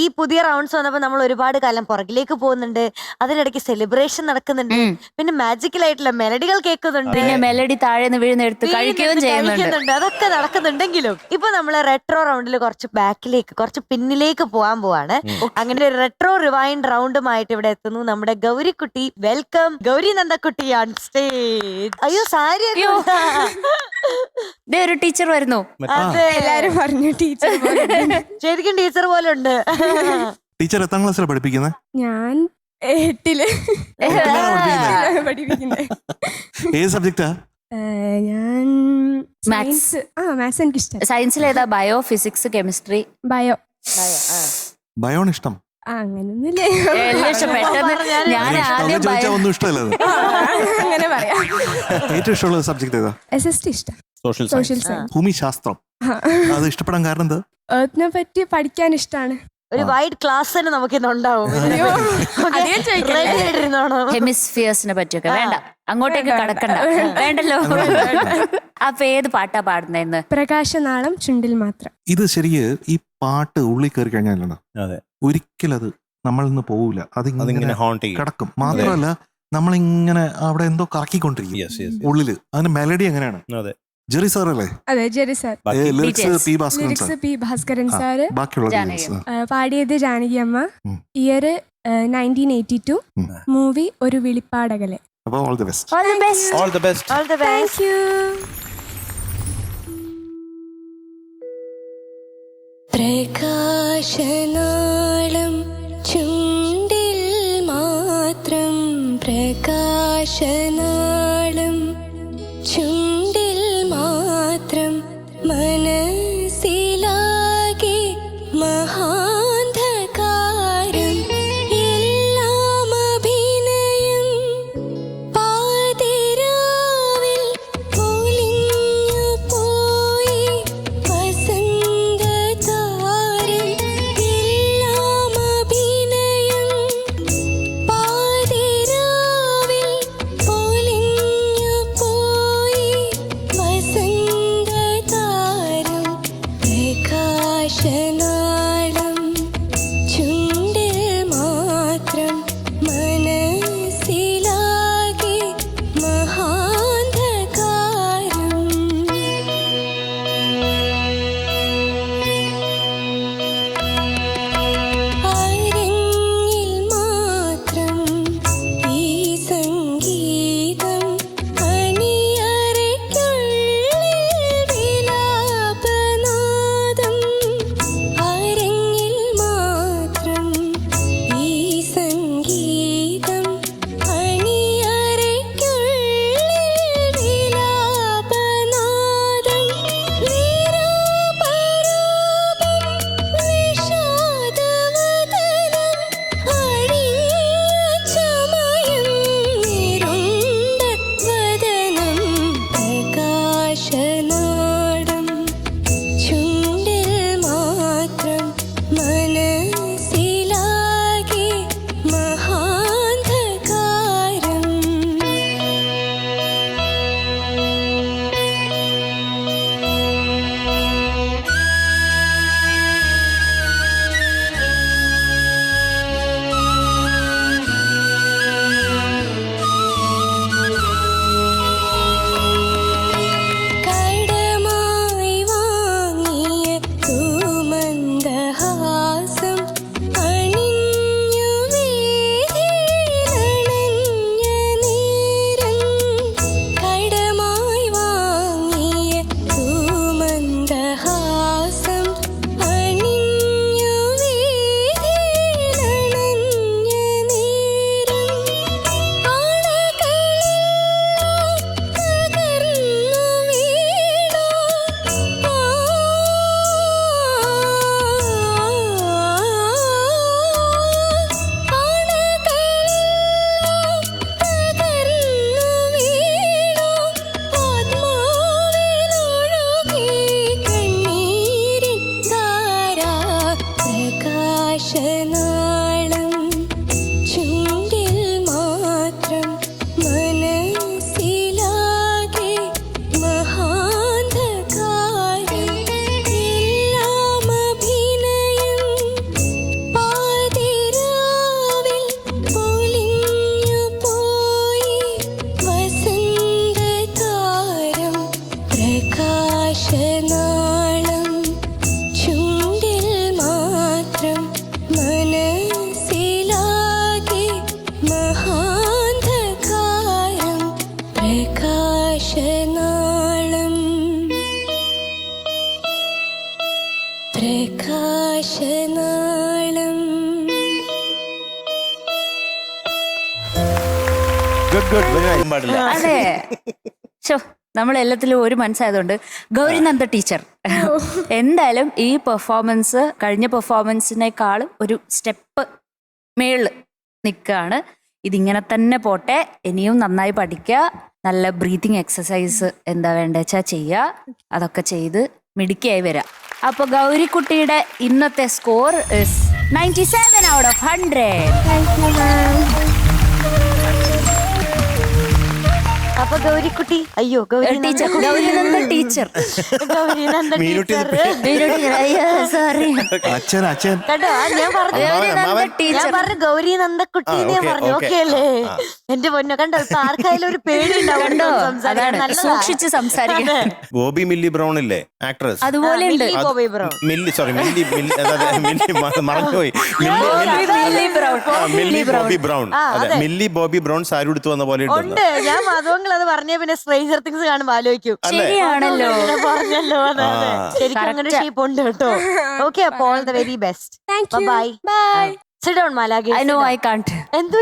ഈ പുതിയ റൗണ്ട്സ് വന്നപ്പോ നമ്മൾ ഒരുപാട് കാലം പുറകിലേക്ക് പോകുന്നുണ്ട്. അതിനിടയ്ക്ക് സെലിബ്രേഷൻ നടക്കുന്നുണ്ട്. പിന്നെ മാജിക്കൽ ആയിട്ടുള്ള മെലഡികൾ കേൾക്കുന്നുണ്ട്. പിന്നെ മെലഡി താഴെ വീഴുന്നെടുത്ത് കഴിക്കുകയും ചെയ്യുന്നുണ്ട്. അതൊക്കെ നടക്കുന്നുണ്ടെങ്കിലും ഇപ്പൊ നമ്മള് റെട്രോ റൗണ്ടിൽ കുറച്ച് ബാക്കിലേക്ക്, കുറച്ച് പിന്നിലേക്ക് പോകാൻ പോവാണ്. അങ്ങനെ ഒരു റെട്രോ റിവൈൻഡ് റൗണ്ടുമായിട്ട് ഇവിടെ എത്തുന്നു നമ്മുടെ ഗൗരിക്കുട്ടി. Welcome Gauri Nandakutty on stage. അയ്യോ സാരി ഒരു ടീച്ചർ വരുന്നു. അതെ, എല്ലാരും പറഞ്ഞു ടീച്ചർ ശരിക്കും ടീച്ചർ പോലെ ഉണ്ട്. ടീച്ചർ എത്രാം ക്ലാസ്സിലാണ് പഠിപ്പിക്കുന്നത്? ഞാൻ 8ല് പഠിപ്പിക്കുന്നത്. ഏത് സബ്ജക്റ്റാ? ഞാൻ മാത്സ്. മാത്സ് എനിക്ക് ഇഷ്ടം. സയൻസിൽ ഏതാ? Bio, physics, chemistry? Bio. Bayern ഇഷ്ടം? അങ്ങനൊന്നുമില്ലേ, പെട്ടെന്ന് ഞാൻ ആദ്യം ഒന്നും ഇഷ്ടമല്ല. അങ്ങനെ പറയാം. ഏറ്റവും ഇഷ്ടമുള്ള സബ്ജക്ട് ഏതാ? SST ഇഷ്ടം. Social science. ഭൂമിശാസ്ത്രം. അത് ഇഷ്ടപ്പെടാൻ കാരണം എന്താ? എർത്തിനെ പറ്റി പഠിക്കാൻ ഇഷ്ടമാണ്. ഒരു വൈഡ് ക്ലാസ് തന്നെ നമുക്ക് ഇന്നുണ്ടാവും. ഹെമിസ്ഫിയേഴ്സിനെ പറ്റിയൊക്കെ. വേണ്ട, അങ്ങോട്ടേക്ക് കടക്കണ്ട, വേണ്ടല്ലോ. അപ്പൊ ഏത് പാട്ടാ പാടുന്നതെന്ന്? പ്രകാശനാളം ചുണ്ടിൽ മാത്രം. ഇത് ശരിക്ക് ഈ പാട്ട് ഉള്ളിൽ കയറി കഴിഞ്ഞാലാണ് ഒരിക്കലും അത് നമ്മളിൽ നിന്ന് പോവില്ല. അതിങ്ങനെ കിടക്കും. മാത്രമല്ല നമ്മളിങ്ങനെ അവിടെ എന്തോ കറക്കിക്കൊണ്ടിരിക്കും ഉള്ളില്. അതിന് മെലഡി എങ്ങനെയാണ്? ജെറി സാർ അല്ലേ? അതെ, Jerry sir. Lyrics P Bhaskaran sir. ബാക്കിയുള്ള പാടിയത് ജാനകി അമ്മ. ഇയർ 1982. മൂവി ഒരു വിളിപ്പാടകലെ. അപ്പോൾ all the best. All the best. Thank you. പ്രകാശനാളം ചുണ്ടിൽ മാത്രം, പ്രകാശനാളം ചുണ്ടിൽ മാത്രം, മനസ്സിലാകെ മഹാന്ധകാരം, എല്ലാം അഭിനയം, പാതിരാവിൽ പൊലിഞ്ഞു പോയി വസന്തതാരം, എല്ലാം അഭിനയം, പാതിരാവിൽ പൊലിഞ്ഞു പോയി വസന്തതാരം, പ്രകാശനാളം ചുണ്ടിൽ മാത്രം, മനസ്സിലാകെ മഹാന്ധകാരം. അരങ്ങിൽ മാത്രം ഈ സംഗീതം, അണിയറയ്ക്കുള്ളിൽ വിലാപനാദം, പ്രകാശനാളം പാടില്ല. അതെ ശോ നമ്മളെല്ലാത്തിലും ഒരു മനസ്സായതുകൊണ്ട് ഗൗരിനന്ദ ടീച്ചർ എന്തായാലും ഈ പെർഫോമൻസ് കഴിഞ്ഞ പെർഫോമൻസിനേക്കാളും ഒരു സ്റ്റെപ്പ് മേളിൽ നിൽക്കുകയാണ്. ഇതിങ്ങനെ തന്നെ പോട്ടെ, ഇനിയും നന്നായി പഠിക്കുക, നല്ല ബ്രീതിങ് എക്സസൈസ് എന്താ വേണ്ട വെച്ചാൽ ചെയ്യുക, അതൊക്കെ ചെയ്ത് മിടുക്കിയായി വരാം. അപ്പൊ ഗൗരിക്കുട്ടിയുടെ ഇന്നത്തെ സ്കോർ 97 out of 100. അപ്പൊ ഗൗരിക്കുട്ടി അയ്യോ teacher Gaurinanda teacher Gaurinanda teacher sorry അച്ഛൻ കേട്ടോ ഞാൻ പറഞ്ഞു ഞാൻ ടീച്ചർ പറഞ്ഞു ഗൗരി നന്ദക്കുട്ടി ഞാൻ പറഞ്ഞു ഓക്കെ അല്ലേ എന്റെ പൊന്നോ കണ്ടോ ഇപ്പൊ ആർക്കായാലും ഒരു പേടി കണ്ടോ അതാണ് സൂക്ഷിച്ച് സംസാരിക്കണം. ബോബി മില്ലി ബ്രൗൺ ഇല്ലേ ആക്ട്രസ്, അതുപോലെ ഉണ്ട് മില്ലി സോറി മില്ലി മറന്നുപോയി, മില്ലി ബോബി ബ്രൗൺ. അതെ മില്ലി ബോബി ബ്രൗൺ സാരി എടുത്തു വന്ന പോലെ ഉണ്ട്. ഞാൻ മധുവങ്ങൾ അത് പറഞ്ഞ പിന്നെ സ്ട്രേഞ്ചർ തിങ്സ് കാണുമ്പോ ആലോചിക്കും ശരിയാണല്ലോ പറഞ്ഞല്ലോ ശരിക്കും അങ്ങനെ ഷേപ്പ് ഉണ്ട് കേട്ടോ. ഓക്കെ അപ്പൊ all the very best. Bye bye. Sit down മാലാഖ. I know I can't. എന്തോ